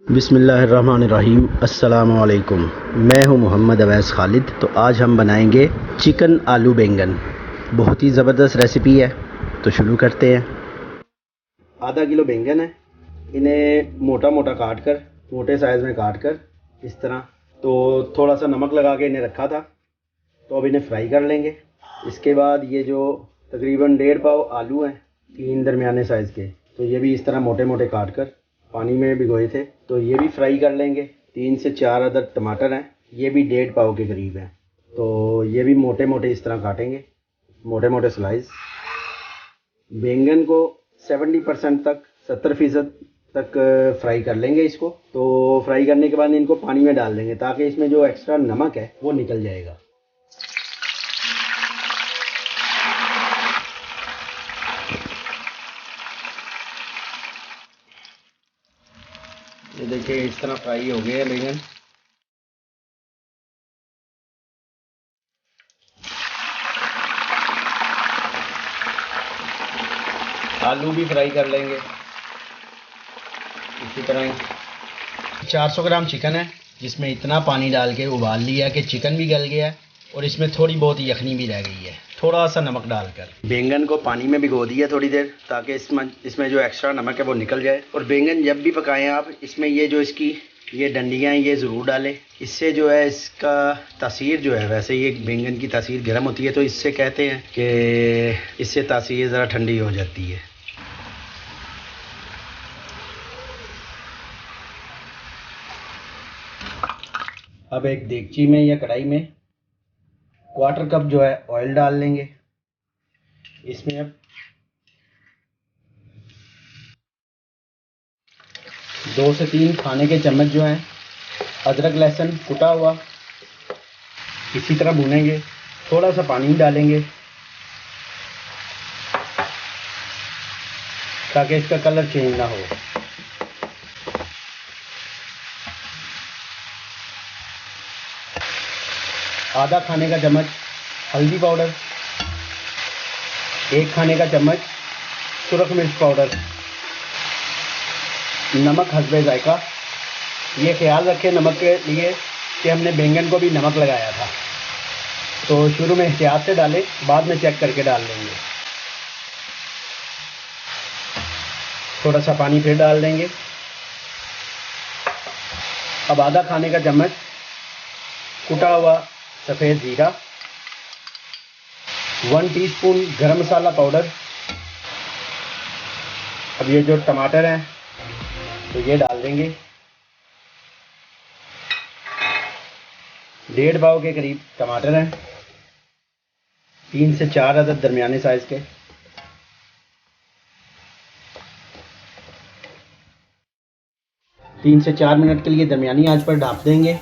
बिस्मिल्लाहिर्रहमानिर्रहीम। अस्सलामु अलैकुम। मैं हूं मोहम्मद अवैस खालिद। तो आज हम बनाएंगे चिकन आलू बैंगन। बहुत ही ज़बरदस्त रेसिपी है, तो शुरू करते हैं। आधा किलो बैंगन है, इन्हें मोटा मोटा काट कर, मोटे साइज़ में काट कर इस तरह, तो थोड़ा सा नमक लगा के इन्हें रखा था। तो अब इन्हें फ्राई कर लेंगे। इसके बाद ये जो तकरीबन 1.5 पाव आलू हैं, 3 दरमियाने साइज़ के, तो ये भी इस तरह मोटे मोटे काट कर पानी में भिगोए थे, तो ये भी फ्राई कर लेंगे। 3 से 4 अदद टमाटर हैं, ये भी 1.5 पाव के करीब हैं, तो ये भी मोटे मोटे इस तरह काटेंगे, मोटे मोटे स्लाइस। बैंगन को 70% तक, 70% तक फ्राई कर लेंगे इसको। तो फ्राई करने के बाद इनको पानी में डाल देंगे ताकि इसमें जो एक्स्ट्रा नमक है वो निकल जाएगा। ये देखिए इस तरह फ्राई हो गए हैं बैंगन। आलू भी फ्राई कर लेंगे इसी तरह ही। 400 ग्राम चिकन है, जिसमें इतना पानी डाल के उबाल लिया कि चिकन भी गल गया है और इसमें थोड़ी बहुत यखनी भी रह गई है। थोड़ा सा नमक डालकर बैंगन को पानी में भिगो दिया थोड़ी देर, ताकि इसमें जो एक्स्ट्रा नमक है वो निकल जाए। और बैंगन जब भी पकाएं आप, इसमें ये जो इसकी ये डंडियाँ हैं ये ज़रूर डालें। इससे जो है इसका तासीर जो है, वैसे ये बैंगन की तासीर गर्म होती है, तो इससे कहते हैं कि इससे तासीर ज़रा ठंडी हो जाती है। अब एक देगची में या कढ़ाई में 1/4 कप जो है ऑयल डाल लेंगे। इसमें अब 2 से 3 खाने के चम्मच जो हैं अदरक लहसुन कुटा हुआ इसी तरह भूनेंगे। थोड़ा सा पानी डालेंगे ताकि इसका कलर चेंज ना हो। आधा खाने का चम्मच हल्दी पाउडर, 1 खाने का चम्मच सुरख मिर्च पाउडर, नमक हस्बे जायका। ये ख्याल रखें नमक के लिए कि हमने बैंगन को भी नमक लगाया था, तो शुरू में एहतियात से डालें, बाद में चेक करके डाल लेंगे। थोड़ा सा पानी फिर डाल देंगे। अब आधा खाने का चम्मच कुटा हुआ सफ़ेद जीरा, 1 टीस्पून गरम मसाला पाउडर। अब ये जो टमाटर हैं तो ये डाल देंगे, 1.5 पाव के करीब टमाटर हैं, 3 से 4 अदद दरमियाने साइज़ के। तीन से 4 मिनट के लिए दरमियानी आंच पर ढक देंगे।